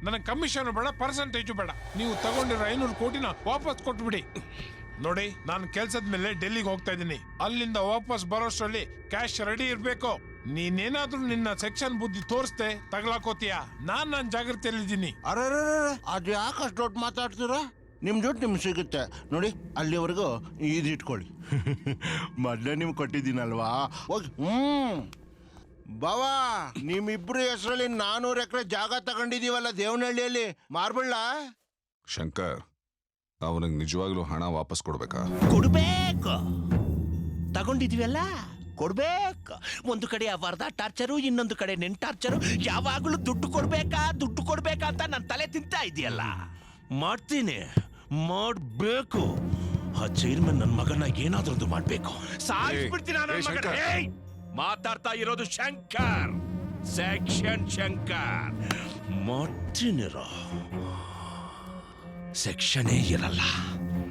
ನನಗೆ ಕಮಿಷನ್ ಬೇಡ, ಪರ್ಸೆಂಟೇಜು ಬೇಡ. ನೀವು ತಗೊಂಡಿರೋ 500 ಕೋಟಿನ ವಾಪಸ್ ಕೊಟ್ಬಿಡಿ. ನೋಡಿ, ನಾನು ಕೆಲ್ಸದ ಮೇಲೆ ಡೆಲ್ಲಿಗೆ ಹೋಗ್ತಾ ಇದ್ದೀನಿ. ಅಲ್ಲಿಂದ ವಾಪಸ್ ಬರೋಷ್ಟರಲ್ಲಿ ಕ್ಯಾಶ್ ರೆಡಿ ಇರ್ಬೇಕು. ನೀನೇನಾದ್ರೂ ನಿನ್ನ ಸೆಕ್ಷನ್ ಬುದ್ಧಿ ತೋರಿಸ್ದೆ ತಗಲಾಕೋತೀಯ. ನನ್ನ ಜಾಗೃತಿಯಲ್ಲಿದ್ದೀನಿ. ಅರೆ ಅದು ಯಾಕೆ ಅಷ್ಟು ದೊಡ್ಡ ಮಾತಾಡ್ತೀರಾ? ನಿಮ್ಮ ದುಡ್ಡು ನಿಮ್ಗೆ ಸಿಗುತ್ತೆ ನೋಡಿ. ಅಲ್ಲಿವರೆಗೂ ಇದಿಟ್ಕೊಳ್ಳಿ. ಮೊದಲೇ ನಿಮ್ಗೆ ಕೊಟ್ಟಿದ್ದೀನಲ್ವಾ, ಹೋಗಿ. ಬಾವಾ, ನಿಮ್ಮಿಬ್ರು ಹೆಸರಲ್ಲಿ 400 ಎಕರೆ ಜಾಗ ತಗೊಂಡಿದೀವಲ್ಲ ದೇವನಹಳ್ಳಿಯಲ್ಲಿ, ಮಾರ್ಬಿಡ್ಲ? ಶಂಕರ್, ಅವನಿಗೆ ನಿಜವಾಗ್ಲೂ ಹಣ ವಾಪಸ್ ಕೊಡ್ಬೇಕಾ? ಕೊಡ್ಬೇಕು. ತಗೊಂಡಿದ್ವಲ್ಲ, ಕೊಡ್ಬೇಕು. ಒಂದು ಕಡೆ ಅವರ್ದ ಟಾರ್ಚರು, ಇನ್ನೊಂದು ಕಡೆ ನೆನ್ ಟಾರ್ಚರು. ಯಾವಾಗಲೂ ದುಡ್ಡು ಕೊಡ್ಬೇಕಾ ಅಂತ ನನ್ನ ತಲೆ ತಿಂತಾ ಇದೆಯಲ್ಲ. ಮಾಡ್ತೀನಿ, ಮಾಡ್ಬೇಕು. ಆ ಚೇರ್ಮನ್ ನನ್ನ ಮಗನ ಏನಾದ್ರೊಂದು ಮಾಡ್ಬೇಕು. ಸಾಯಿಸ್ಬಿಡ್ತೀನಿ ನನ್ನ ಮಗನ. ಮಾತಾಡ್ತಾ ಇರೋದು ಶಂಕರ್, ಸೆಕ್ಷನ್ ಶಂಕರ್. ಮಾಡ್ತೀನಿರೋ, ಸೆಕ್ಷನೇ ಇರಲ್ಲ.